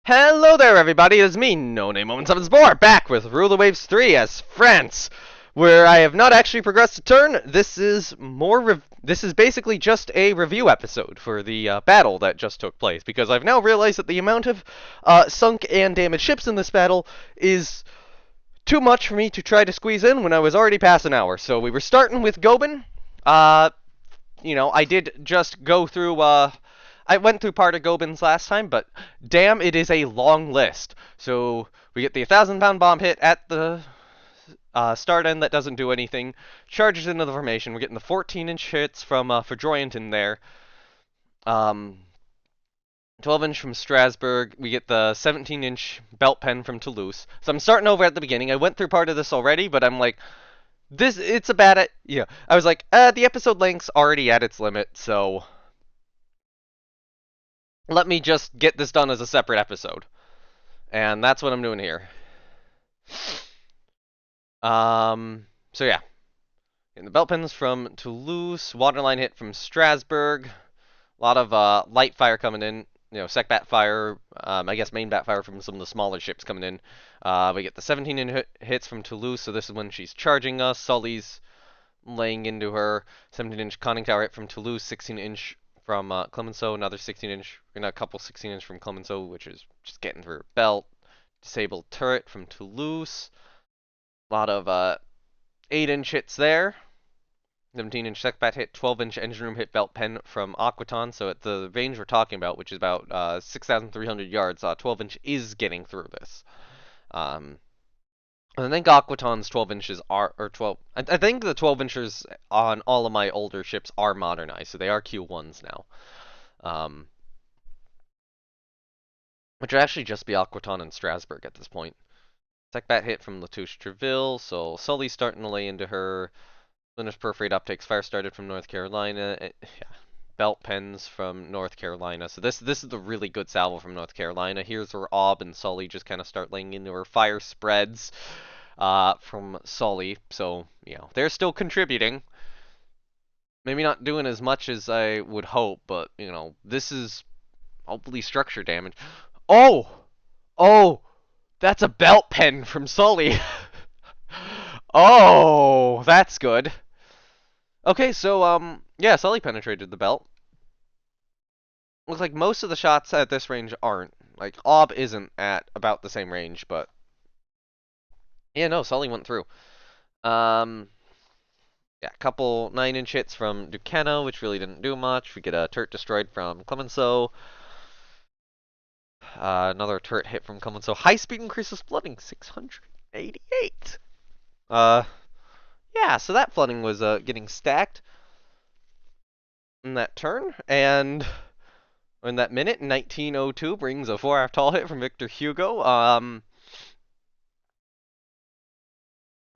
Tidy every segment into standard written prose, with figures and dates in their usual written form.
Hello there, everybody. It's me, No Name Moment 7 back with Ruler Waves 3 as France, where I have not actually progressed a turn. This is this is basically just a review episode for the battle that just took place, because I've now realized that the amount of sunk and damaged ships in this battle is too much for me to try to squeeze in when I was already past an hour. So we were starting with Gobin. I did just go through, I went through part of Gobin's last time, but damn, it is a long list. So we get the 1,000-pound bomb hit at the start end that doesn't do anything, charges into the formation. We're getting the 14-inch hits from Foudroyant in there. 12-inch from Strasbourg. We get the 17-inch belt pen from Toulouse. So I'm starting over at the beginning. I went through part of this already, but I'm like, it's a bad, I was like, the episode length's already at its limit, so let me just get this done as a separate episode. And that's what I'm doing here. So yeah. Getting the belt pens from Toulouse, waterline hit from Strasbourg, a lot of light fire coming in, sec bat fire, I guess main bat fire from some of the smaller ships coming in. We get the 17-inch hits from Toulouse, so this is when she's charging us. Sully's laying into her. 17-inch conning tower hit from Toulouse, 16-inch from Clemenceau, another 16-inch, and a couple 16-inch from Clemenceau, which is just getting through her belt. Disabled turret from Toulouse. A lot of 8-inch hits there. 17-inch secbat hit, 12-inch engine room hit belt pen from Aquitaine. So at the range we're talking about, which is about 6,300 yards, 12-inch is getting through this. I think Aquitaine's 12 inches are, or 12, I think the 12 inches on all of my older ships are modernized, so they are Q1s now. Which would actually just be Aquitaine and Strasbourg at this point. Secbat hit from Latouche Treville, so Sully's starting to lay into her. Flinders perforate uptakes, fire started from North Carolina. Yeah. Belt pens from North Carolina. So this is the really good salvo from North Carolina. Here's where Ob and Sully just kind of start laying into her. Fire spreads from Sully. So, they're still contributing. Maybe not doing as much as I would hope, but, this is hopefully structure damage. Oh! Oh! That's a belt pen from Sully. Oh, that's good. Okay, so, yeah, Sully penetrated the belt. Looks like most of the shots at this range aren't. Like, Ob isn't at about the same range, but yeah, no, Sully went through. Yeah, a couple 9-inch hits from Duquesne, which really didn't do much. We get a turret destroyed from Clemenceau. Another turret hit from Clemenceau. High speed increases flooding, 688. Yeah, so that flooding was getting stacked in that turn, and in that minute, 1902 brings a 4-half tall hit from Victor Hugo.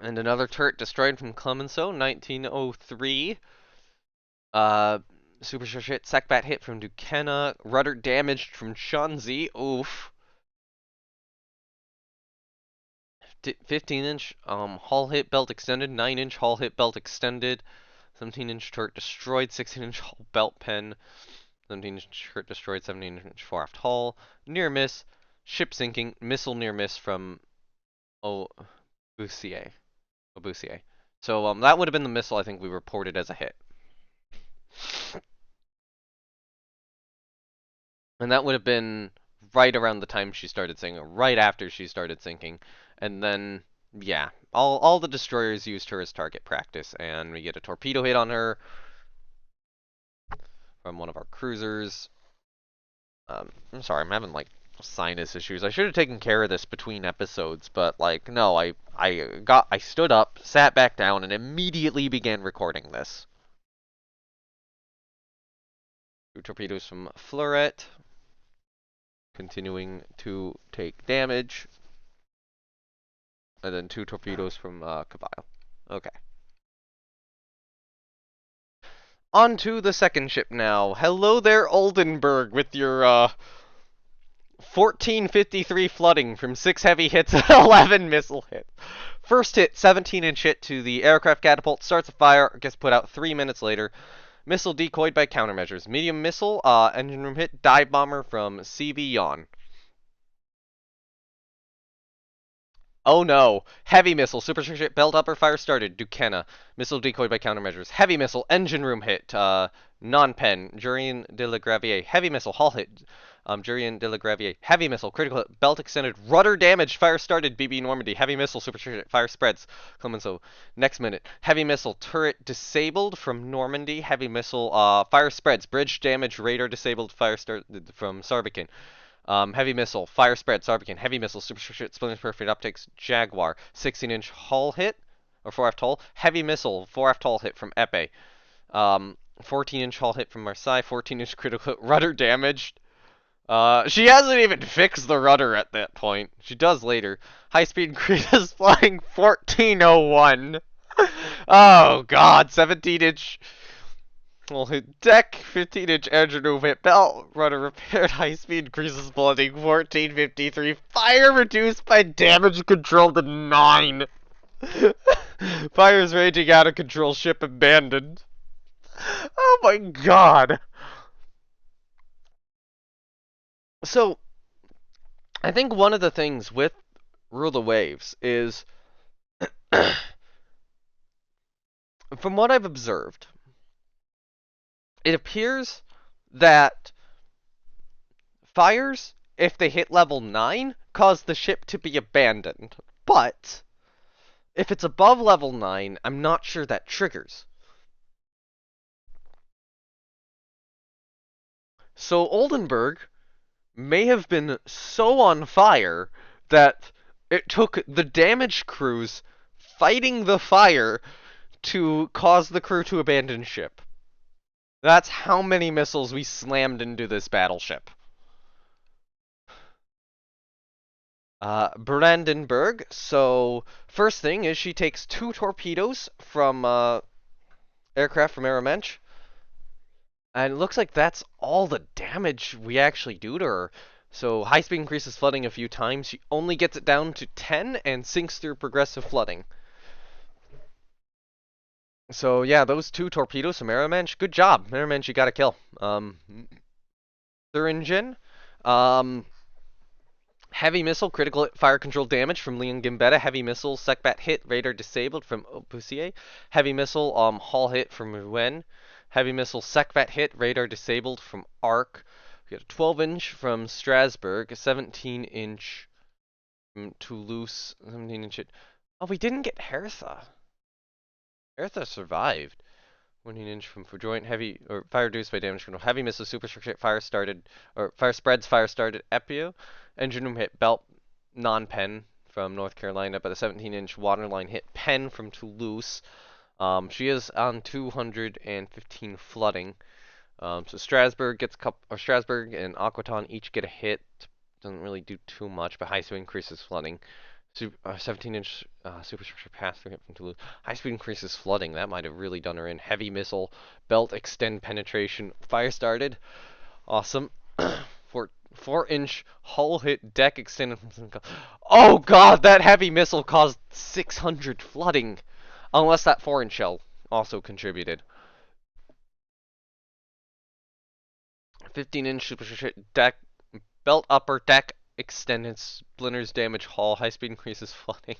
And another turret destroyed from Clemenceau, 1903. Super sure hit, secbat hit from Duquesne. Rudder damaged from Shanzi. Oof. 15-inch hull hit belt extended. 9-inch hull hit belt extended. 17-inch turret destroyed. 16-inch hull belt pen. 17-inch turret destroyed. 17-inch fore-aft hull. Near miss. Ship sinking. Missile near miss from Boussier. So that would have been the missile I think we reported as a hit. And that would have been right around the time she started sinking, right after she started sinking. And then, yeah, all the destroyers used her as target practice, and we get a torpedo hit on her from one of our cruisers. I'm sorry, I'm having like sinus issues. I should have taken care of this between episodes, but like, no, I stood up, sat back down, and immediately began recording this. 2 torpedoes from Fleuret, continuing to take damage. And then 2 torpedoes from Cavallo. Okay. On to the second ship now. Hello there, Oldenburg, with your 1453 flooding from 6 heavy hits and 11 missile hits. First hit, 17-inch hit to the aircraft catapult, starts a fire, gets put out 3 minutes later. Missile decoyed by countermeasures. Medium missile, engine room hit, dive bomber from CV Yon. Oh no! Heavy missile, superstructure belt upper fire started, Duquesne. Missile decoyed by countermeasures. Heavy missile, engine room hit, non-pen, Jurien de la Gravier. Heavy missile, hull hit, Jurien de la Gravier. Heavy missile, critical hit, belt extended, rudder damaged, fire started, BB Normandy. Heavy missile, superstructure fire spreads, Clemenceau. Next minute, heavy missile, turret disabled from Normandy. Heavy missile, fire spreads, bridge damage, radar disabled, fire started from Sarbican. Heavy missile, fire spread, Sarbican, heavy missile, superstructure, splinters, perfect optics, Jaguar, 16-inch hull hit, or 4F hull, heavy missile, 4F hull hit from Epee, 14-inch hull hit from Marseille, 14-inch critical hit, rudder damaged. She hasn't even fixed the rudder at that point. She does later. High speed cruise flying 1401. Oh god, 17-inch. Well, hit deck, 15-inch engine movement, belt, rudder repaired, high-speed increases flooding, 1453, fire reduced by damage control to 9. Fire's raging out of control, ship abandoned. Oh my god. So, I think one of the things with Rule the Waves is, from what I've observed, it appears that fires, if they hit level 9, cause the ship to be abandoned. But, if it's above level 9, I'm not sure that triggers. So Oldenburg may have been so on fire that it took the damaged crews fighting the fire to cause the crew to abandon ship. That's how many missiles we slammed into this battleship. Brandenburg. So, first thing is she takes 2 torpedoes from aircraft from Aramench. And it looks like that's all the damage we actually do to her. So, high speed increases flooding a few times. She only gets it down to 10 and sinks through progressive flooding. So yeah, those 2 torpedoes from Aramench, good job. Aramench, you got a kill. Thuringen, heavy missile, critical fire control damage from Leon Gambetta. Heavy missile, secbat hit, radar disabled from Opusier. Heavy missile, hull hit from Rouen. Heavy missile, secbat hit, radar disabled from Arc. We got a 12-inch from Strasbourg, a 17-inch from Toulouse, 17-inch. Oh, we didn't get Hertha. Hertha survived. 1-inch from joint heavy or fire reduced by damage control. Heavy missile superstructure fire started or fire spreads fire started Epio. Engine room hit belt non-pen from North Carolina, but a 17-inch waterline hit pen from Toulouse. She is on 215 flooding. So Strasbourg gets Strasbourg and Aquitaine each get a hit. Doesn't really do too much, but high speed increases flooding. 17-inch superstructure pass-through hit from Toulouse. High-speed increases flooding. That might have really done her in. Heavy missile, belt extend penetration. Fire started. Awesome. 4-inch hull hit deck extended. Oh god, that heavy missile caused 600 flooding. Unless that 4-inch shell also contributed. 15-inch superstructure deck, belt upper deck extended splinters damage hull, high speed increases flooding.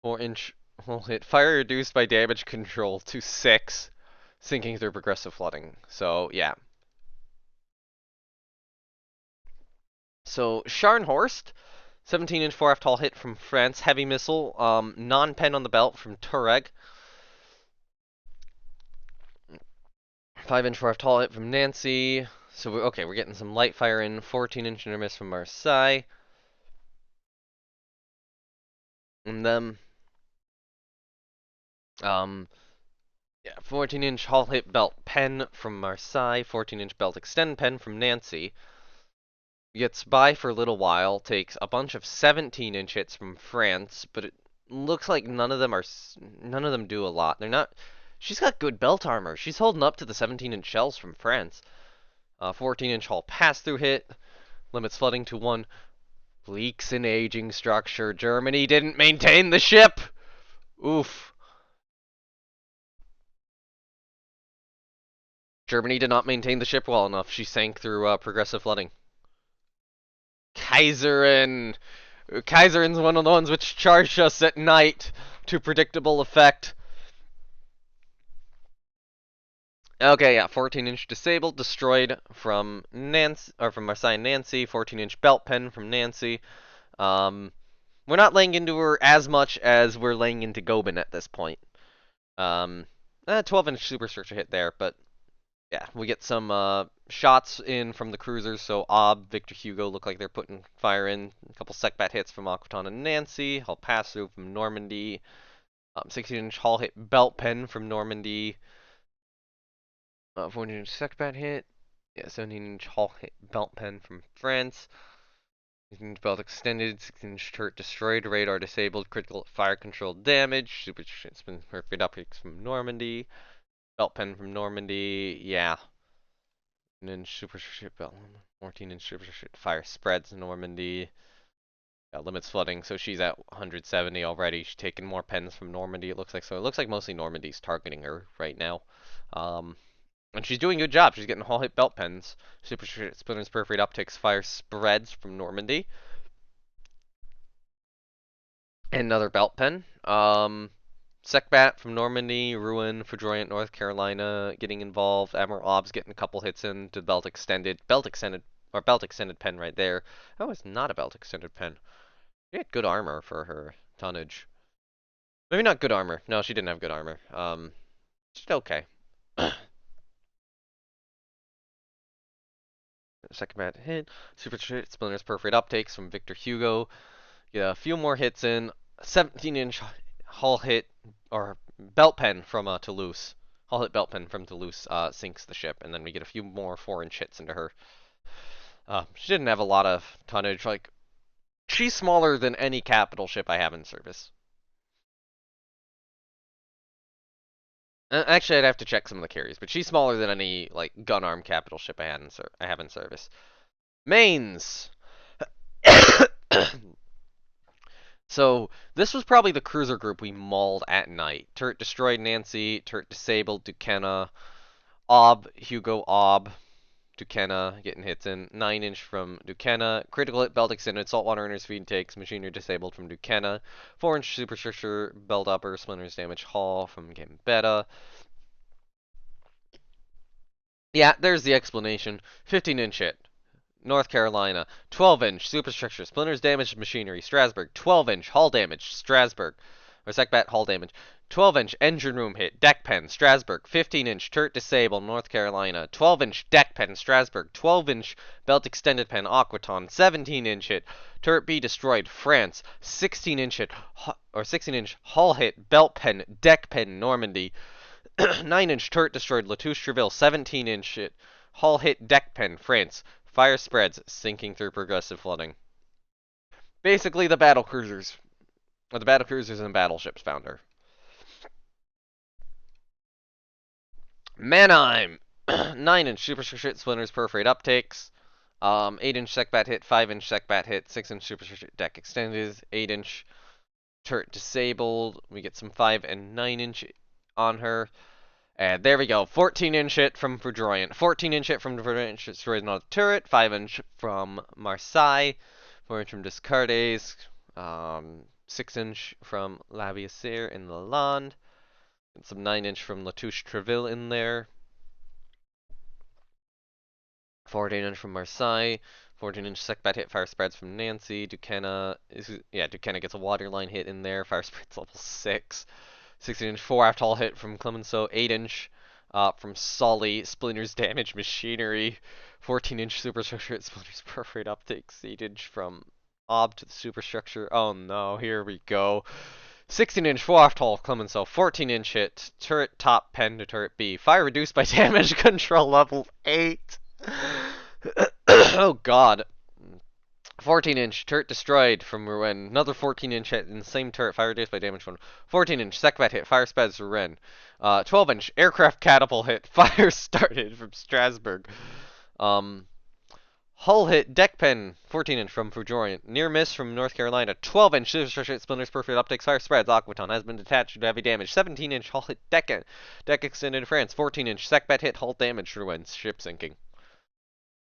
4-inch hull hit, fire reduced by damage control to 6, sinking through progressive flooding. So yeah. So Scharnhorst, 17-inch 4F tall hit from France, heavy missile, non-pen on the belt from Tureg. 5-inch 4F tall hit from Nancy. So, okay, we're getting some light fire in. 14-inch near miss from Marseille. And then, yeah, 14-inch hull hit belt pen from Marseille. 14-inch belt extend pen from Nancy. Gets by for a little while. Takes a bunch of 17-inch hits from France, but it looks like none of them do a lot. They're not. She's got good belt armor. She's holding up to the 17-inch shells from France. 14-inch hull pass-through hit. Limits flooding to 1. Leaks in aging structure. Germany didn't maintain the ship! Oof. Germany did not maintain the ship well enough. She sank through progressive flooding. Kaiserin! Kaiserin's one of the ones which charged us at night to predictable effect. Okay, yeah, 14-inch disabled, destroyed from Nancy, or from Marseille Nancy. 14-inch belt pen from Nancy. We're not laying into her as much as we're laying into Gobin at this point. 12-inch superstructure hit there, but yeah, we get some shots in from the cruisers. So Ob, Victor Hugo look like they're putting fire in. A couple Secbat hits from Aquitaine and Nancy. Hull pass through from Normandy. 16-inch hull hit belt pen from Normandy. 14-inch Secbat hit. Yeah, 17-inch hull hit belt pen from France. 16-inch belt extended. 16-inch turret destroyed. Radar disabled. Critical fire control damage. Super spin perfect upkicks from Normandy. Belt pen from Normandy. Yeah. 14-inch super ship belt. 14-inch super ship fire spreads Normandy. Limits flooding, so she's at 170 already. She's taking more pens from Normandy, it looks like. So it looks like mostly Normandy's targeting her right now. And she's doing a good job. She's getting hull hit belt pens. Super Splinters perforate upticks, fire spreads from Normandy. And another belt pen. Secbat from Normandy, Ruin, Foudroyant, North Carolina getting involved. Admiral Ob's getting a couple hits in to belt extended pen right there. Oh, it's not a belt extended pen. She had good armor for her tonnage. Maybe not good armor. No, she didn't have good armor. Just okay. Secbat hit. Super Splinters perforate uptakes from Victor Hugo. Get a few more hits in. 17-inch hull hit or belt pen from Toulouse. Hull hit belt pen from Toulouse sinks the ship, and then we get a few more 4-inch hits into her. She didn't have a lot of tonnage. Like, she's smaller than any capital ship I have in service. Actually, I'd have to check some of the carriers, but she's smaller than any like gun arm capital ship I have in service. Mains. So this was probably the cruiser group we mauled at night. Turret destroyed Nancy, turret disabled Duquesne, Hugo Ob, Duquesne getting hits in. 9-inch from Duquesne, critical hit belt extended, saltwater interfeed takes, machinery disabled from Duquesne, 4-inch superstructure belt upper, splinters damage hull from Gambetta. Yeah, there's the explanation. 15-inch hit. North Carolina, 12-inch superstructure, splinters damage machinery, Strasbourg, 12-inch hull damage, Strasbourg, or Secbat hull damage, 12-inch engine room hit, deck pen, Strasbourg, 15-inch turret disabled, North Carolina, 12-inch deck pen, Strasbourg, 12-inch belt extended pen, Aquitaine, 17-inch hit, turret B destroyed, France, 16-inch hit, or 16-inch hull hit, belt pen, deck pen, Normandy, 9-inch turret destroyed, Latouche-Treville, 17-inch hit, hull hit, deck pen, France. Fire spreads, sinking through progressive flooding. Basically, the battle cruisers. Or the battle cruisers and battleships found her. Mannheim! 9-inch superstructure splinters perforate uptakes. 8-inch Secbat hit, 5-inch Secbat hit, 6-inch superstructure deck extended, 8-inch turret disabled. We get some 5 and 9-inch on her. And there we go, 14-inch hit from Foudroyant, 14-inch hit from Foudroyant, destroys another turret, 5-inch from Marseille, 4-inch from Descartes, 6-inch from Labiassere in Lalande, and some 9-inch from Latouche-Treville in there, 14-inch from Marseille, 14-inch Secbat hit, fire spreads from Nancy, Duquesne gets a waterline hit in there, fire spreads level 6. 16-inch fore-aft hull hit from Clemenceau, 8-inch from Sully, splinters damage machinery, 14-inch superstructure hit, splinters perforate uptakes, 8-inch from Ob to the superstructure. Oh no, here we go. 16-inch fore-aft hull Clemenceau, 14-inch hit, turret top pen to turret B, fire reduced by damage control level 8. Oh god. 14-inch turret destroyed from Rouen. Another 14-inch hit in the same turret, fire reduced by damage 1. 14-inch Secbat hit, fire spreads Rouen. 12-inch aircraft catapult hit, fire started from Strasbourg. Hull hit, deck pen, 14-inch from Foudroyant. Near miss from North Carolina. 12-inch superstructure hit, splinters perforate uptakes, fire spreads. Aquitaine has been detached due to heavy damage. 17-inch hull hit, deck extended France. 14-inch Secbat hit, hull damage Rouen. Ship sinking.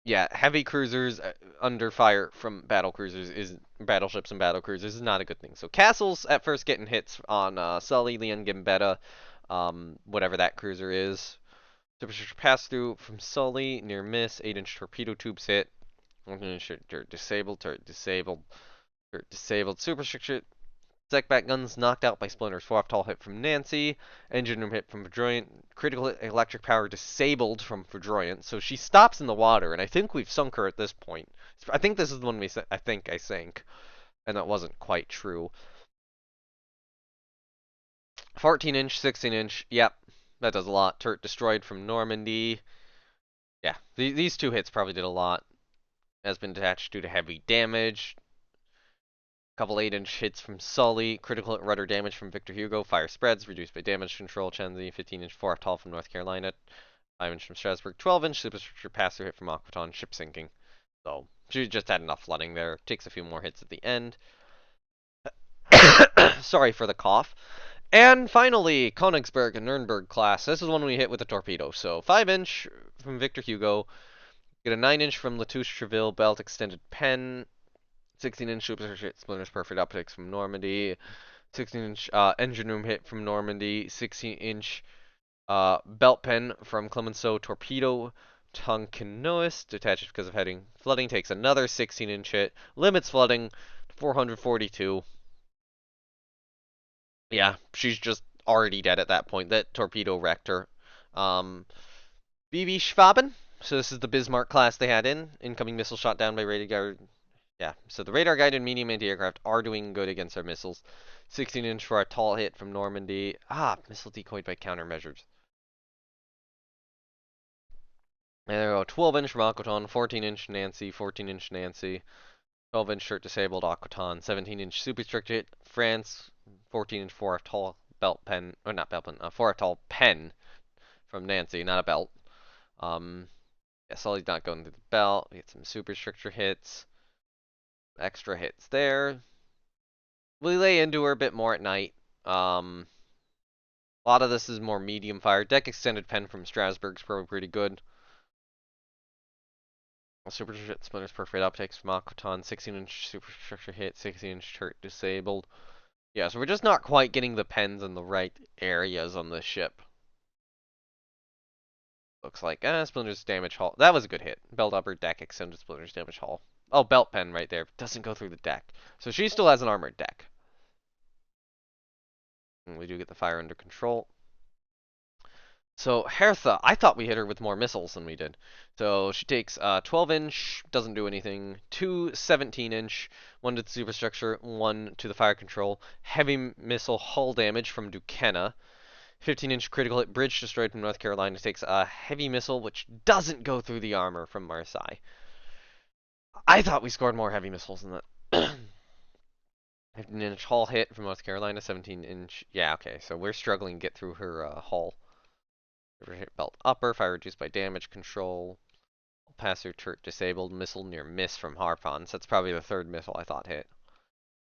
Yeah, heavy cruisers under fire from battle cruisers is battleships and battle cruisers is not a good thing. So castles at first getting hits on Sully, Leon Gambetta, whatever that cruiser is. Superstructure pass through from Sully near miss. 8-inch torpedo tubes hit. 1-inch turret disabled. Turret disabled. Turret disabled. Superstructure Back guns knocked out by splinters. 4 off tall hit from Nancy. Engine room hit from Verdroyant. Critical electric power disabled from Verdroyant. So she stops in the water, and I think we've sunk her at this point. I think this is the one I think I sank, and that wasn't quite true. 14-inch, 16-inch. Yep, that does a lot. Turret destroyed from Normandy. Yeah, these two hits probably did a lot. Has been detached due to heavy damage. Couple 8-inch hits from Sully, critical rudder damage from Victor Hugo, fire spreads, reduced by damage control, Chenzi, 15-inch 4 tall from North Carolina, 5-inch from Strasbourg, 12-inch superstructure pass-through hit from Aquaton, ship sinking. So she just had enough flooding there. Takes a few more hits at the end. Sorry for the cough. And finally, Königsberg and Nuremberg class. This is one we hit with a torpedo. So 5-inch from Victor Hugo, get a 9-inch from Latouche Treville, belt extended pen, 16-inch superstructure splinters perfect optics from Normandy, 16-inch engine room hit from Normandy, 16-inch belt pen from Clemenceau torpedo, Tonkinnois detaches because of heading flooding, takes another 16-inch hit, limits flooding, 442. Yeah, she's just already dead at that point. That torpedo wrecked her. BB Schwaben. So this is the Bismarck class they had in. Incoming missile shot down by radar. Yeah, so the radar-guided medium anti-aircraft are doing good against our missiles. 16-inch for a tall hit from Normandy. Missile decoyed by countermeasures. And there we go, 12-inch from Aquaton, 14-inch Nancy, 14-inch Nancy, 12-inch shirt disabled Aquaton, 17-inch superstructure hit France, 14-inch 4 tall belt pen, or not belt pen, 4 tall pen from Nancy, not a belt. Yeah, Sully's not going through the belt. We get some superstructure hits. Extra hits there. We lay into her a bit more at night. A lot of this is more medium fire. Deck extended pen from Strasbourg's probably pretty good. Superstructure splinters perfect optics from Aquaton. 16-inch superstructure hit. 16-inch turret disabled. Yeah, so we're just not quite getting the pens in the right areas on this ship. Looks like, splinters damage hull. That was a good hit. Belt upper deck extended splinters damage hull. Oh, belt pen right there. Doesn't go through the deck. So she still has an armored deck. And we do get the fire under control. So Hertha, I thought we hit her with more missiles than we did. So she takes 12-inch, doesn't do anything. 2 17-inch, 1 to the superstructure, 1 to the fire control. Heavy missile hull damage from Duquesne. 15-inch critical hit bridge destroyed from North Carolina. Takes a heavy missile which doesn't go through the armor from Marseille. I thought we scored more heavy missiles than that. 15-inch hull hit from North Carolina. 17-inch. Yeah, okay. So we're struggling to get through her hull. Hit belt upper, fire reduced by damage control. Pass-through turret disabled, missile near miss from Harpons. That's probably the third missile I thought hit.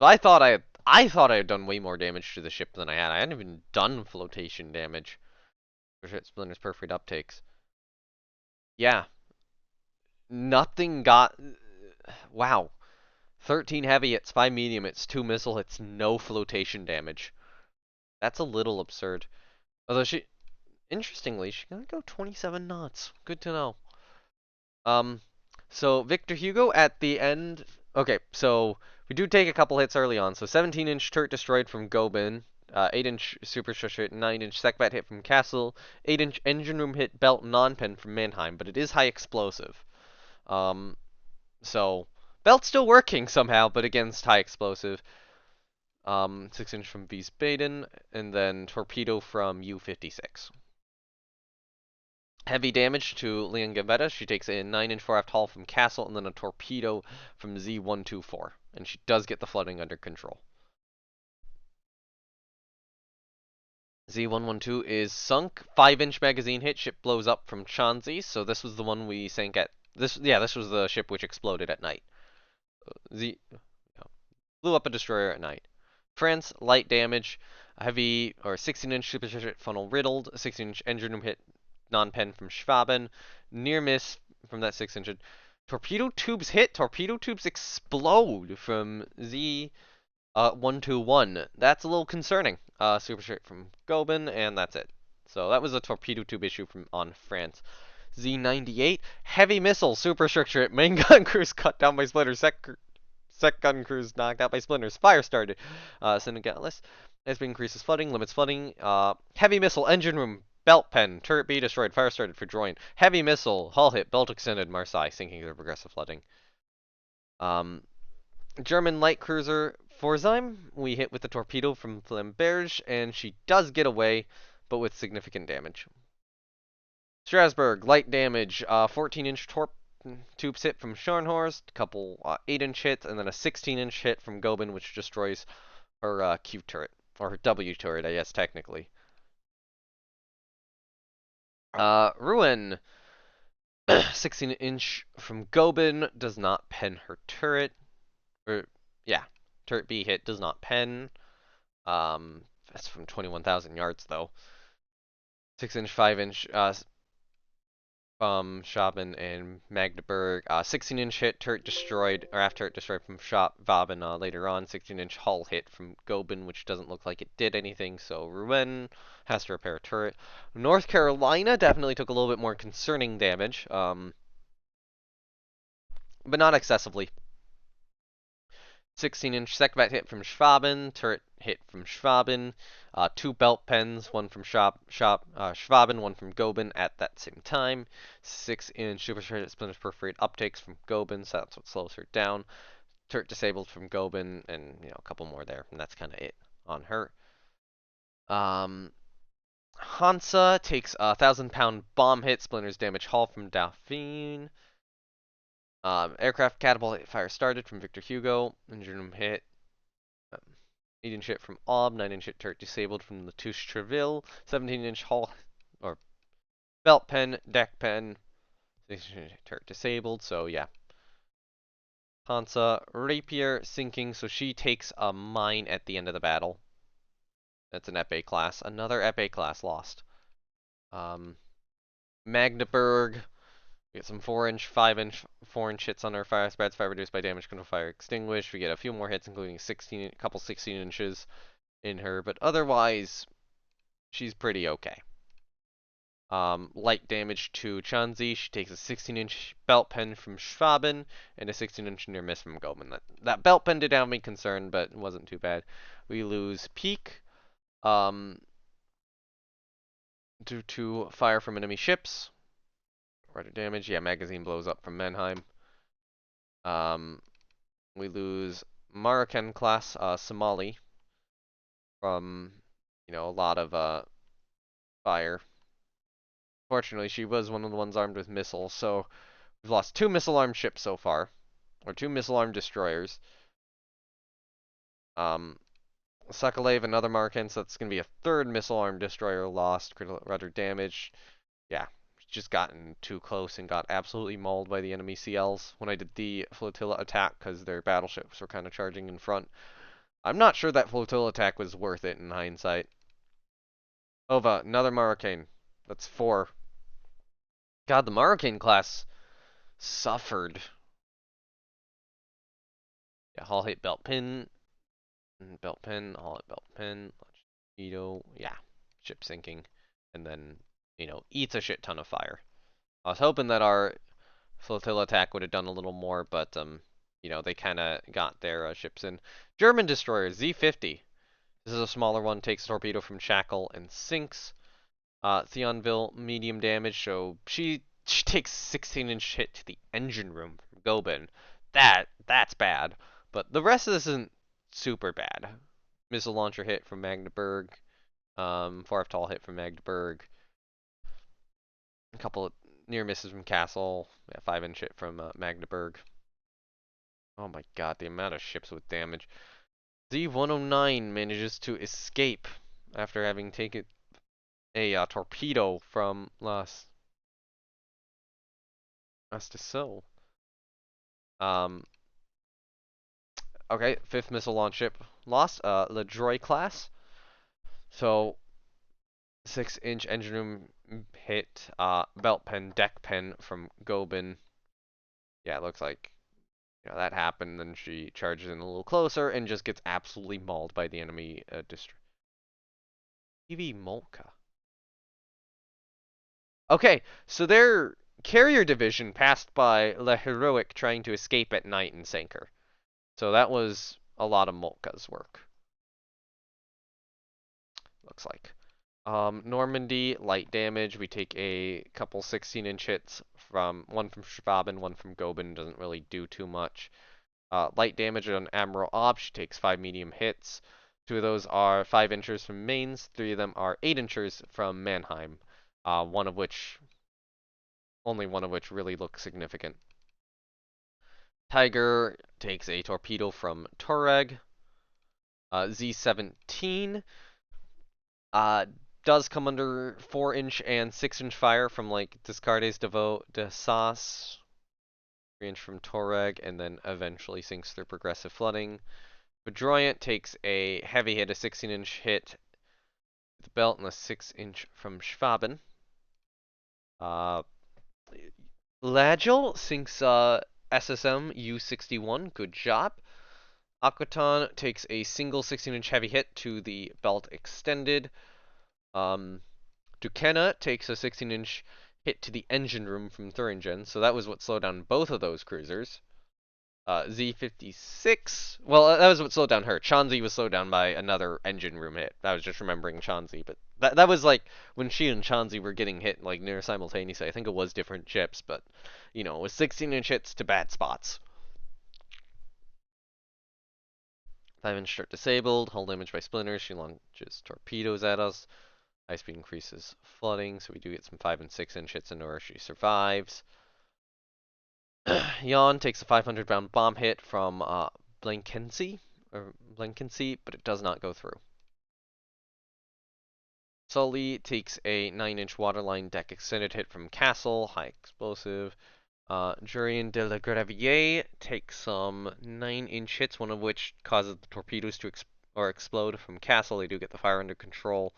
But I thought I had done way more damage to the ship than I had. I hadn't even done flotation damage. Splinters perfect uptakes. Yeah. Nothing got. Wow. 13 heavy hits, 5 medium hits, 2 missile hits, no flotation damage. That's a little absurd. Although interestingly, she can go 27 knots. Good to know. So Victor Hugo at the end. Okay, so we do take a couple hits early on. So 17-inch turret destroyed from Gobin, 8-inch superstructure hit, 9-inch Sekbat hit from Castle, 8-inch engine room hit belt non-pen from Mannheim, but it is high explosive. So belt's still working somehow, but against high explosive. 6-inch from Wiesbaden, and then torpedo from U-56. Heavy damage to Leon Gambetta. She takes a 9-inch 4 tall from Castle, and then a torpedo from Z124. And she does get the flooding under control. Z112 is sunk. 5-inch magazine hit. Ship blows up from Chansey. So this was the one we sank at. This was the ship which exploded at night. Blew up a destroyer at night. France, light damage. Heavy, or 16-inch superstructure funnel riddled. 16-inch engine room hit non-pen from Schwaben. Near miss from that 6-inch. Torpedo tubes hit. Torpedo tubes explode from Z121. That's a little concerning. Super straight from Gobin, and that's it. So that was a torpedo tube issue from on France. Z98, heavy missile, superstructure, main gun crews cut down by splinters, sec gun crews knocked out by splinters, fire started. Senegalis, as increases flooding, limits flooding. Heavy missile, engine room, belt pen, turret B destroyed, fire started for Droin. Heavy missile, hull hit, belt extended, Marseille, sinking to progressive flooding. German light cruiser Pforzheim, we hit with the torpedo from Flamberge, and she does get away, but with significant damage. Strasbourg, light damage, 14-inch tubes hit from Scharnhorst, a couple 8-inch hits, and then a 16-inch hit from Gobin, which destroys her Q turret, or her W turret, I guess, technically. Ruin, 16-inch from Gobin, does not pen her turret. Or, yeah, turret B hit does not pen. That's from 21,000 yards, though. 6-inch, 5-inch, Schaben and Magdeburg. 16-inch hit, turret destroyed, or after turret destroyed from Waben later on. 16-inch hull hit from Gobin, which doesn't look like it did anything, so Rouen has to repair a turret. North Carolina definitely took a little bit more concerning damage, but not excessively. 16-inch Sekbat hit from Schwaben, turret hit from Schwaben, 2 belt pens, one from Schwaben, one from Gobin at that same time. 6-inch super splinters perforate uptakes from Gobin, so that's what slows her down. Turret disabled from Gobin, and a couple more there, and that's kind of it on her. Hansa takes a 1,000-pound bomb hit, splinters damage hull from Dauphine. Aircraft catapult fire started from Victor Hugo. Engine room hit. 8-inch hit from Aub. 9-inch hit turret disabled from the Touche Treville. 17-inch hull or belt pen, deck pen. 6-inch turret disabled. So yeah. Hansa Rapier sinking. So she takes a mine at the end of the battle. That's an FA class. Another FA class lost. Magdeburg. We get some 4-inch, 5-inch, 4-inch hits on our fire spreads, fire reduced by damage, control fire extinguished. We get a few more hits, including a couple 16 inches in her, but otherwise, she's pretty okay. Light damage to Chanzi. She takes a 16-inch belt pen from Schwaben and a 16-inch near miss from Goldman. That belt pen did have me concerned, but it wasn't too bad. We lose Peak due to fire from enemy ships. Rudder damage. Yeah, magazine blows up from Mannheim. We lose Maracan class Somali from, a lot of fire. Fortunately, she was one of the ones armed with missiles, so we've lost 2 missile-armed ships so far, or 2 missile-armed destroyers. Sakalev, another Maracan, so that's going to be a 3rd missile-armed destroyer lost. Critical rudder damage. Yeah, just gotten too close and got absolutely mauled by the enemy CLs when I did the flotilla attack because their battleships were kind of charging in front. I'm not sure that flotilla attack was worth it in hindsight. Ova, another Maracan. That's 4. God, the Maracan class suffered. Yeah, hull hit belt pin, hull hit belt pin, torpedo. Yeah, ship sinking, and then eats a shit ton of fire. I was hoping that our flotilla attack would have done a little more, but they kind of got their ships in. German destroyer Z50. This is a smaller one. Takes a torpedo from Shackle and sinks. Thionville medium damage. So she takes 16-inch hit to the engine room from Gobin. That's bad. But the rest of this isn't super bad. Missile launcher hit from Magdeburg. 4F tall hit from Magdeburg. A couple of near misses from Castle. Yeah, 5-inch hit from Magdeburg. Oh my god, the amount of ships with damage. Z109 manages to escape after having taken a torpedo from Las Dassault. Okay, 5th missile launch ship lost. Le Droy class. So 6-inch engine room hit, belt pen, deck pen from Gobin. Yeah, it looks like that happened. Then she charges in a little closer and just gets absolutely mauled by the enemy TV Molka. Okay, so their carrier division passed by Le Heroic trying to escape at night and sank her. So that was a lot of Molka's work. Looks like. Normandy, light damage. We take a couple 16-inch hits from one from Schwaben, one from Goben. Doesn't really do too much. Light damage on Admiral Ob. She takes 5 medium hits. 2 of those are 5 inchers from Mainz. 3 of them are 8 inchers from Mannheim. Only one of which really looks significant. Tiger takes a torpedo from Toreg. Z-17 does come under 4-inch and 6-inch fire from like Descartes, Devoe, Desas, 3-inch from Toreg, and then eventually sinks through progressive flooding. Bedroyant takes a heavy hit, a 16-inch hit with the belt, and a 6-inch from Schwaben. Lagel sinks SSM U-61, good job. Aquaton takes a single 16-inch heavy hit to the belt extended. Duquesne takes a 16-inch hit to the engine room from Thuringen, so that was what slowed down both of those cruisers. Z-56, well, that was what slowed down her. Chauncey was slowed down by another engine room hit. I was just remembering Chauncey, but that was like when she and Chauncey were getting hit like near simultaneously. I think it was different ships, but it was 16-inch hits to bad spots. 5-inch start disabled, hull damage by splinters. She launches torpedoes at us. High speed increases flooding, so we do get some 5 and 6-inch hits into her. She survives. Jan takes a 500-pound bomb hit from Blankensee, but it does not go through. Sully takes a 9-inch waterline deck extended hit from Castle, high explosive. Jurien de la Gravier takes some 9-inch hits, one of which causes the torpedoes to explode from Castle. They do get the fire under control.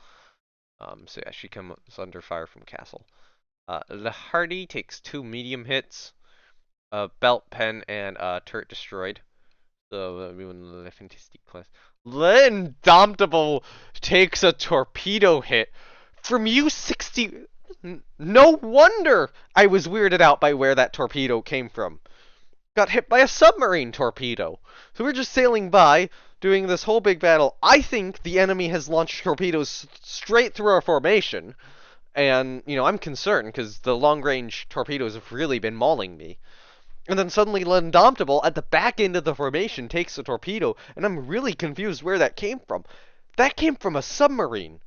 So yeah, she comes under fire from Castle. Le Hardy takes 2 medium hits, belt pen, and turret destroyed. So we win the Fantastic class. Le Indomitable takes a torpedo hit from U-60. No wonder I was weirded out by where that torpedo came from. Got hit by a submarine torpedo. So we're just sailing by, doing this whole big battle. I think the enemy has launched torpedoes straight through our formation. And, I'm concerned because the long-range torpedoes have really been mauling me. And then suddenly L'indomitable at the back end of the formation takes a torpedo, and I'm really confused where that came from. That came from a submarine.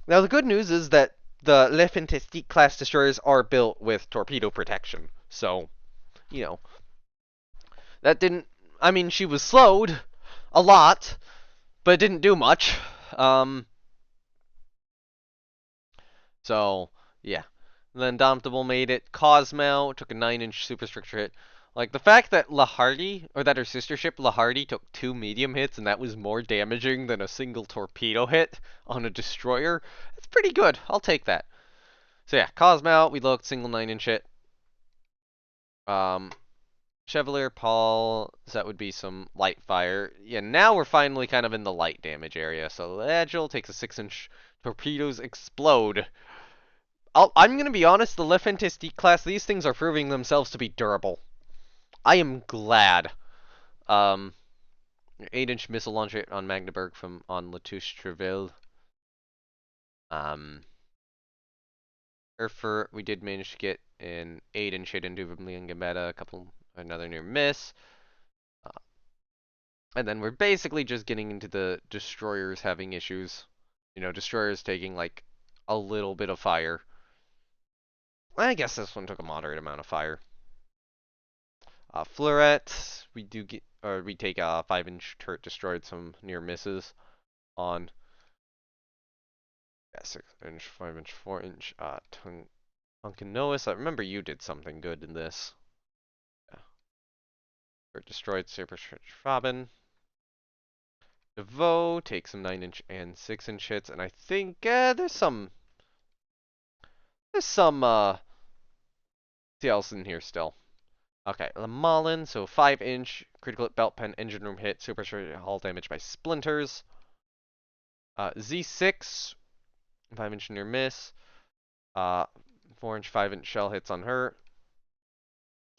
Now the good news is that the Le Fantastique class destroyers are built with torpedo protection. So, that didn't... I mean, she was slowed a lot, but it didn't do much. So, yeah. Then Indomitable made it. Cosmo took a 9-inch superstructure hit. Like, the fact that La Hardy, or that her sister ship, La Hardy, took 2 medium hits, and that was more damaging than a single torpedo hit on a destroyer, it's pretty good. I'll take that. So yeah, Cosmo, we looked, single 9-inch hit. Chevalier Paul, so that would be some light fire. Yeah, now we're finally kind of in the light damage area. So Agile takes a 6-inch torpedoes explode. I'm going to be honest, the Le Fantastique class, these things are proving themselves to be durable. I am glad. 8-inch missile launcher on Magdeburg on Latouche Treville. Erfurt, we did manage to get an 8-inch hit into Gambetta, another near miss. And then we're basically just getting into the destroyers having issues. Destroyers taking like a little bit of fire. I guess this one took a moderate amount of fire. Fleuret, we take a 5-inch turret destroyed, some near misses on 6-inch, 5-inch, 4-inch Tunkanois. I remember you did something good in this. Yeah. Turret destroyed, superstructure Robin. Devoe takes some 9-inch and 6-inch hits, and I think there's some CLs in here still. Okay, Lamalin, so 5-inch critical hit, belt pen, engine room hit, super straight hull damage by splinters. Z6, 5-inch near miss. 4-inch, 5-inch shell hits on her.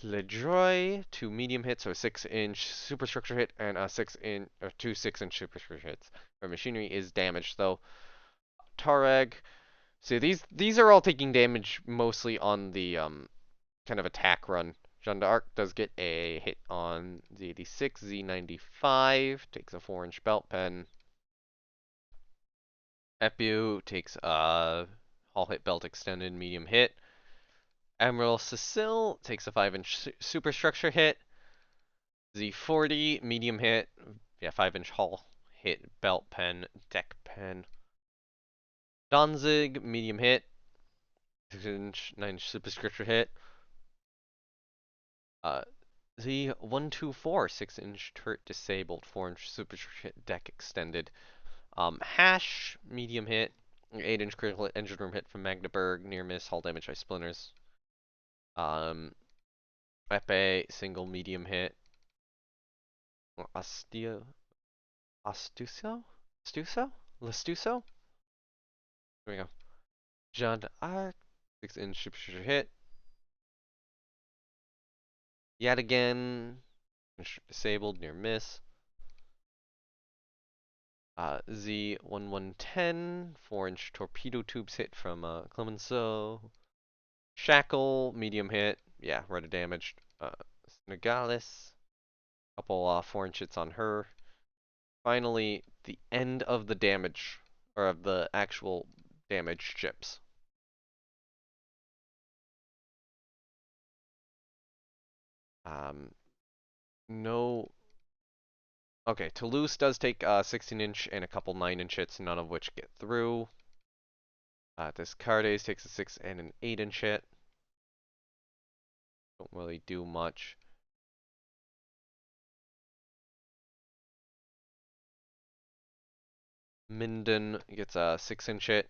Ledroy, 2 medium hits, so a 6-inch superstructure hit and a 6-inch or 2 6-inch superstructure hits. Her machinery is damaged though. Tareg. So these are all taking damage mostly on the kind of attack run. Jeanne d'Arc does get a hit on Z86, Z95 takes a 4-inch belt pen. Epu takes a hull hit, belt extended, medium hit. Admiral Cecile takes a 5-inch superstructure hit. Z40, medium hit. Yeah, 5-inch hull hit, belt pen, deck pen. Danzig, medium hit. 6-inch, 9-inch superstructure hit. Z124, 6-inch turret disabled, 4-inch superstructure hit, deck extended. Hash, medium hit. 8-inch critical hit, engine room hit from Magdeburg, near miss, hull damage by splinters. Epe, single medium hit. Astio, Astuso? Stuso? Lestuso? There we go. Jeanne d'Arc, 6-inch superstructure hit. Yet again, disabled, near miss. Z1110, 4-inch torpedo tubes hit from Clemenceau. Shackle, medium hit. Yeah, rudder damaged. Snagalis, couple 4-inch hits on her. Finally, the end of the damage, or of the actual damaged ships. No. Okay, Toulouse does take 16-inch and a couple 9-inch hits, none of which get through. Descartes takes a 6 and an 8-inch hit. Don't really do much. Minden gets a 6-inch hit,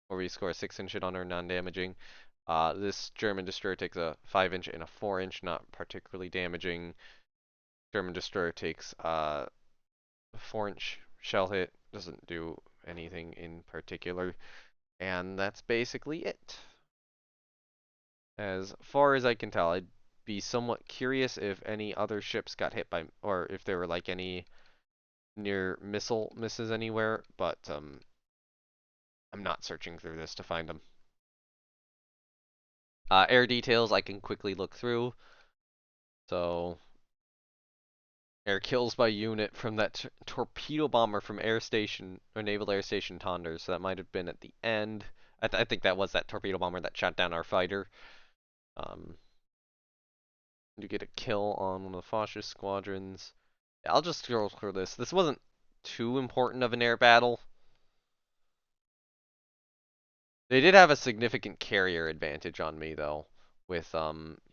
or we score a 6-inch hit on her, non-damaging. This German destroyer takes a 5-inch and a 4-inch, not particularly damaging. German destroyer takes a 4-inch shell hit, doesn't do anything in particular. And that's basically it. As far as I can tell, I'd be somewhat curious if any other ships got hit by, or if there were like any near missile misses anywhere, but I'm not searching through this to find them. Air details I can quickly look through. So, air kills by unit from that torpedo bomber from Air Station, or Naval Air Station Tonder, so that might have been at the end. I think that was that torpedo bomber that shot down our fighter. You get a kill on one of the fascist squadrons. Yeah, I'll just scroll through this. This wasn't too important of an air battle. They did have a significant carrier advantage on me though, with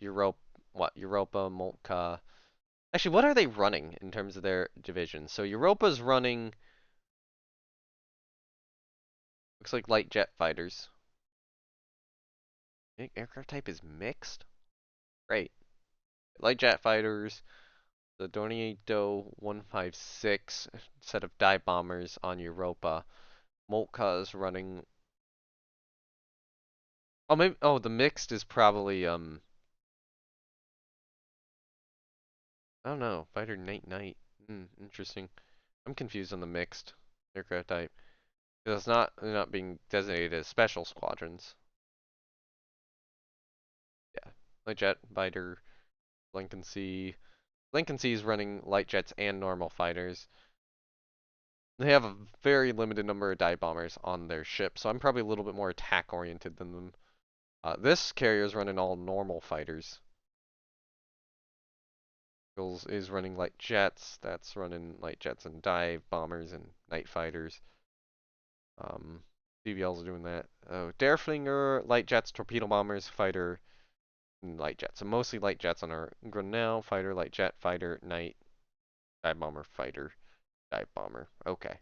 Europa, Moltke. Actually, what are they running in terms of their divisions? So Europa's running, looks like light jet fighters. Aircraft type is mixed. Great. Light jet fighters. The Dornier 156 set of dive bombers on Europa. Moltke is running. Oh, maybe. Oh, the mixed is probably I don't know. Fighter Night. Interesting. I'm confused on the mixed aircraft type. It's not. They're not being designated as special squadrons. Yeah. Light jet fighter. Lincoln C. Lincoln C is running light jets and normal fighters. They have a very limited number of dive bombers on their ship, so I'm probably a little bit more attack oriented than them. This carrier is running all normal fighters. Is running light jets. That's running light jets and dive bombers and night fighters. DVL's doing that. Derflinger, light jets, torpedo bombers, fighter, and light jets. So mostly light jets on our Grinnell, fighter, light jet, fighter, night, dive bomber, fighter, dive bomber. Okay.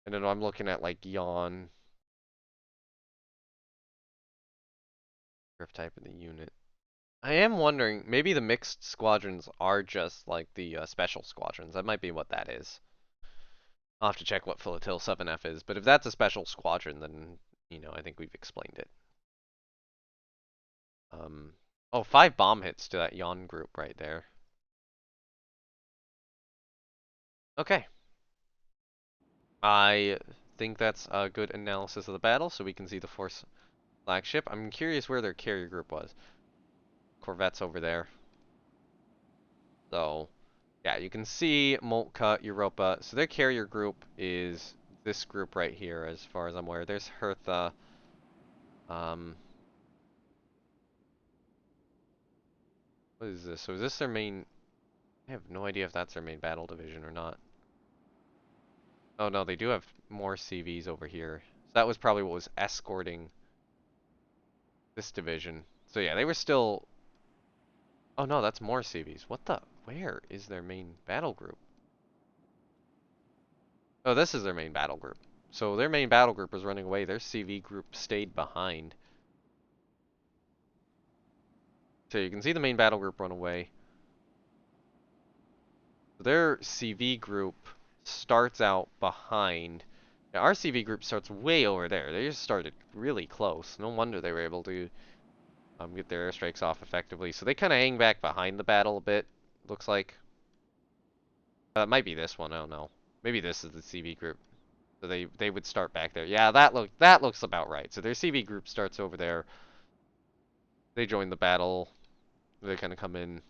And then I'm looking at like yawn. Aircraft type of the unit. I am wondering, maybe the mixed squadrons are just like the special squadrons. That might be what that is. I'll have to check what Flotille 7F is, but if that's a special squadron, then, I think we've explained it. Oh, 5 bomb hits to that yawn group right there. Okay. I think that's a good analysis of the battle, so we can see the force flagship. I'm curious where their carrier group was. Corvette's over there. So, yeah, you can see Moltka, Europa. So their carrier group is this group right here, as far as I'm aware. There's Hertha. Um, what is this? So is this their main? I have no idea if that's their main battle division or not. Oh no, they do have more CVs over here. So that was probably what was escorting this division. So yeah, they were still. Oh no, that's more CVs. What the? Where is their main battle group? Oh, this is their main battle group. So their main battle group was running away. Their CV group stayed behind. So you can see the main battle group run away. Their CV group starts out behind. Now, our CV group starts way over there. They just started really close. No wonder they were able to get their airstrikes off effectively. So they kind of hang back behind the battle a bit, looks like. It might be this one, I don't know. Maybe this is the CV group. So they would start back there. Yeah, that looks about right. So their CV group starts over there. They join the battle. They kind of come in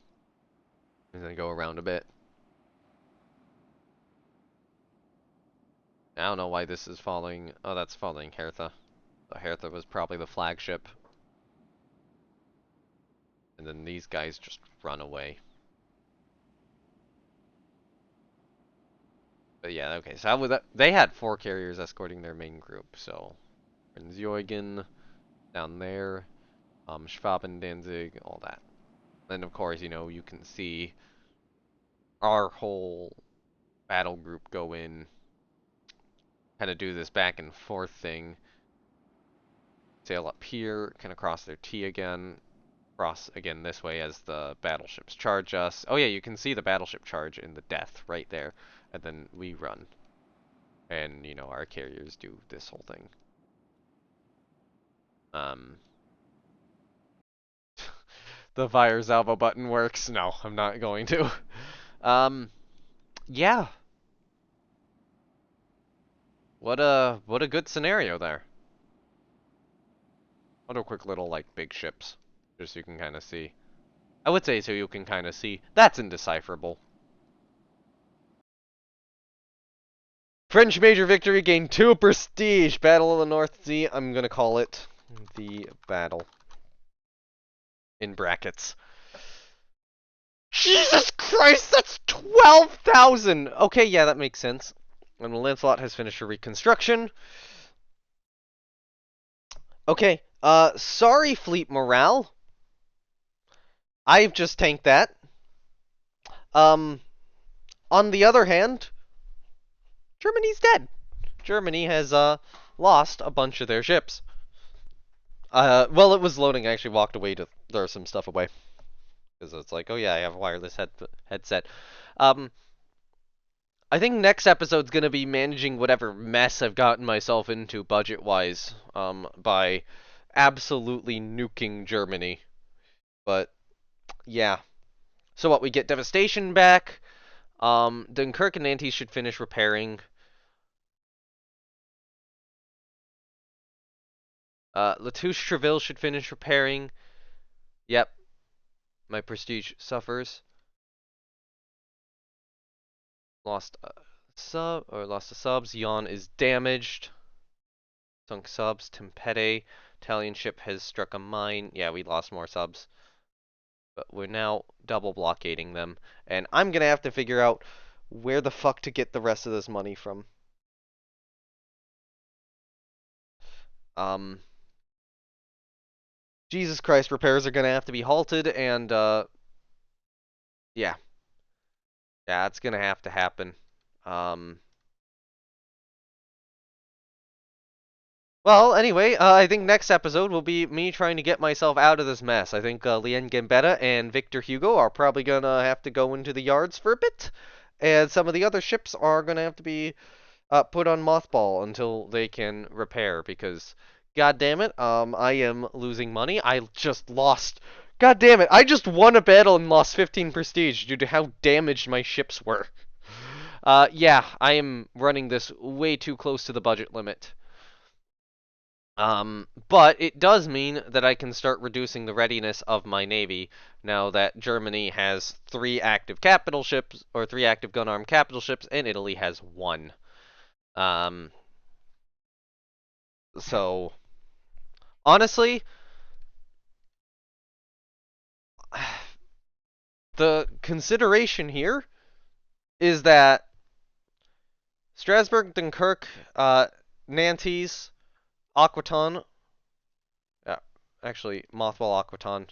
and then go around a bit. I don't know why this is following. Oh, that's following Hertha. So Hertha was probably the flagship. And then these guys just run away. But yeah, okay. So they had 4 carriers escorting their main group. So Eugen down there, Schwaben, Danzig, all that. And of course, you can see our whole battle group go in, kind of do this back and forth thing. Sail up here, kind of cross their T again, cross again this way as the battleships charge us. Oh yeah, you can see the battleship charge in the death right there. And then we run. And, our carriers do this whole thing. Um, the fire salvo button works. No, I'm not going to. Um, yeah. What a good scenario there. I'll do a quick little, like, big ships. Just so you can kind of see. I would say so you can kind of see. That's indecipherable. French major victory gained 2 prestige. Battle of the North Sea. I'm gonna call it the battle. In brackets. Jesus Christ, that's 12,000! Okay, yeah, that makes sense. And Lancelot has finished her reconstruction. Okay, sorry, fleet morale. I've just tanked that. Um, on the other hand, Germany's dead. Germany has, lost a bunch of their ships. Well, it was loading. I actually walked away to throw some stuff away. Because it's like, oh yeah, I have a wireless headset. I think next episode's gonna be managing whatever mess I've gotten myself into budget-wise, by absolutely nuking Germany. But, yeah. So what, we get Devastation back, Dunkirk and Nantes should finish repairing. Latouche-Treville should finish repairing. Yep. My prestige suffers. Lost a lost the subs. Yon is damaged. Sunk subs. Tempete. Italian ship has struck a mine. Yeah, we lost more subs. But we're now double blockading them. And I'm gonna have to figure out where the fuck to get the rest of this money from. Jesus Christ, repairs are gonna have to be halted, and, yeah. Yeah, it's gonna have to happen. Um, Well, anyway, I think next episode will be me trying to get myself out of this mess. I think Lien Gambetta and Victor Hugo are probably gonna have to go into the yards for a bit, and some of the other ships are gonna have to be put on mothball until they can repair. Because, god damn it, I am losing money. I just lost. God damn it, I just won a battle and lost 15 prestige due to how damaged my ships were. Yeah, I am running this way too close to the budget limit. But it does mean that I can start reducing the readiness of my navy now that Germany has 3 active capital ships, or 3 active gun-armed capital ships, and Italy has 1. Um, so, honestly, the consideration here is that Strasbourg, Dunkirk, Nantes, Aquitaine, actually, Mothball Aquitaine,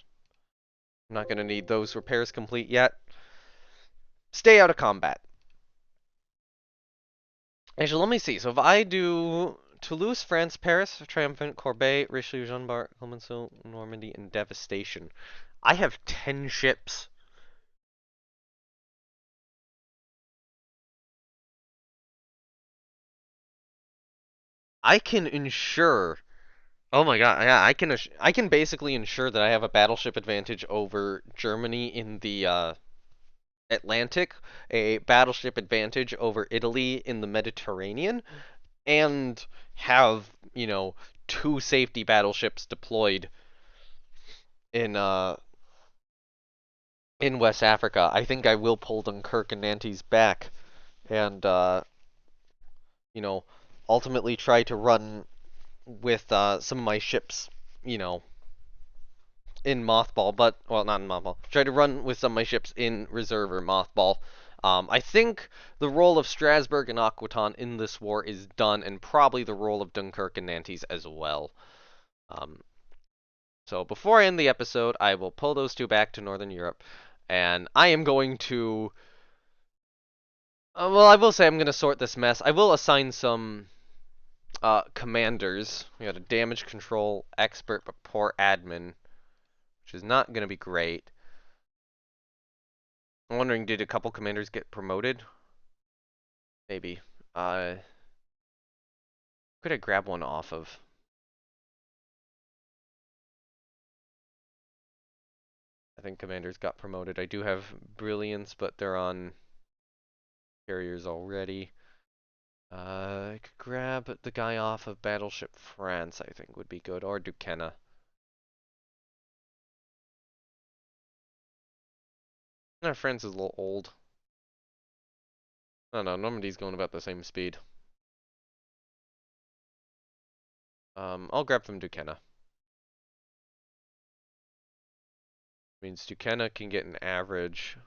I'm not going to need those repairs complete yet, stay out of combat. Actually, let me see. So if I do Toulouse, France, Paris, Triumphant, Corbeil, Richelieu, Jean d'Arc, Clemenceau, Normandy, and Devastation, I have 10 ships. I can ensure. Oh my god, yeah, I can basically ensure that I have a battleship advantage over Germany in the Atlantic, a battleship advantage over Italy in the Mediterranean, and have, 2 safety battleships deployed in West Africa. I think I will pull Dunkirk and Nantes back and you know, ultimately try to run with some of my ships, you know, in mothball, but well, not in mothball. Try to run with some of my ships in reserve or mothball. I think the role of Strasbourg and Aquitaine in this war is done, and probably the role of Dunkirk and Nantes as well. Um, so before I end the episode, I will pull those 2 back to Northern Europe, and I am going to. Well, I will say I'm going to sort this mess. I will assign some commanders. We got a damage control expert, but poor admin, which is not going to be great. I'm wondering, did a couple commanders get promoted? Maybe. Could I grab one off of? I think commanders got promoted. I do have brilliance, but they're on carriers already. I could grab the guy off of Battleship France, I think would be good, or Duquesne. Our France is a little old. I don't know, Normandy's going about the same speed. I'll grab from Duquesne. Means Duquesne can get an average.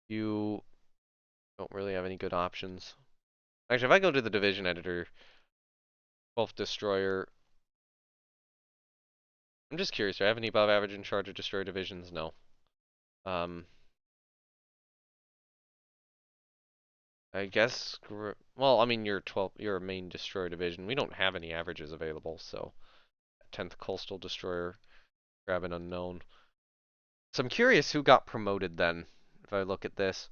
You don't really have any good options. Actually, if I go to the division editor, 12th destroyer. I'm just curious, do I have any above average in charge of destroyer divisions? No. I guess, well, I mean, you're a main destroyer division. We don't have any averages available, so 10th coastal destroyer, grab an unknown. So I'm curious who got promoted then, if I look at this.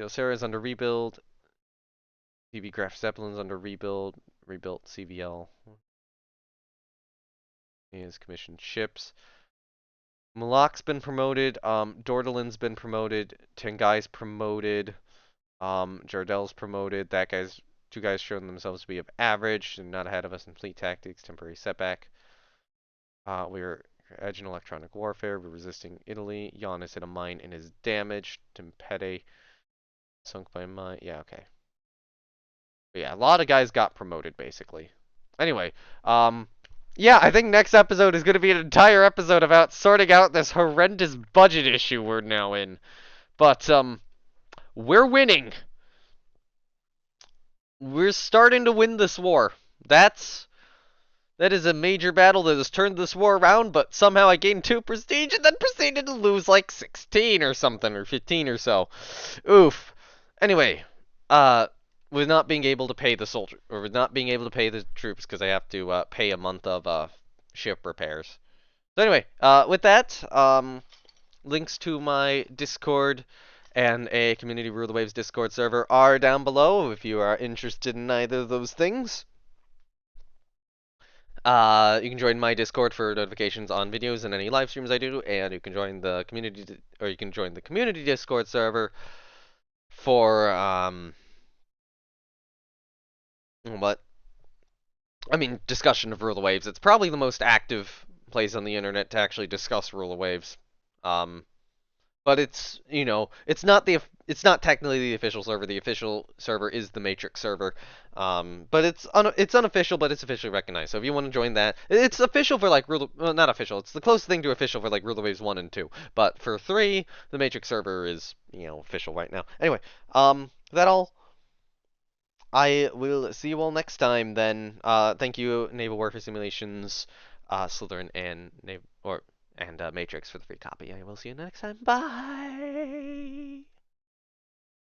Sarah is under rebuild. TV Graf Zeppelin's under rebuild. Rebuilt CVL. He has commissioned ships. Malak's been promoted. Dordelin's been promoted. Tengai's promoted. Jardel's promoted. That guy's 2 guys shown themselves to be of average and not ahead of us in fleet tactics. Temporary setback. We're edge in electronic warfare. We're resisting Italy. Jan has hit a mine and is damaged. Timpete sunk by a mine. Yeah, okay. But yeah, a lot of guys got promoted basically. Anyway, yeah, I think next episode is going to be an entire episode about sorting out this horrendous budget issue we're now in. But we're winning. We're starting to win this war. That is a major battle that has turned this war around, but somehow I gained 2 prestige and then proceeded to lose like 16 or something, or 15 or so. Oof. Anyway, with not being able to pay the soldier, or with not being able to pay the troops because I have to pay a month of ship repairs. So anyway, with that, links to my Discord and a Community Rule the Waves Discord server are down below if you are interested in either of those things. You can join my Discord for notifications on videos and any live streams I do, and you can join the community Discord server for what I mean, discussion of Rule of Waves. It's probably the most active place on the internet to actually discuss Rule of Waves. Um, but it's not technically the official server. The official server is the Matrix server. But it's unofficial, but it's officially recognized. So if you want to join that, it's official for like not official. It's the closest thing to official for like Rule of Waves 1 and 2. But for 3, the Matrix server is, official right now. Anyway, that all. I will see you all next time then. Thank you, Naval Warfare Simulations, Slytherin, and Matrix for the free copy. I will see you next time. Bye!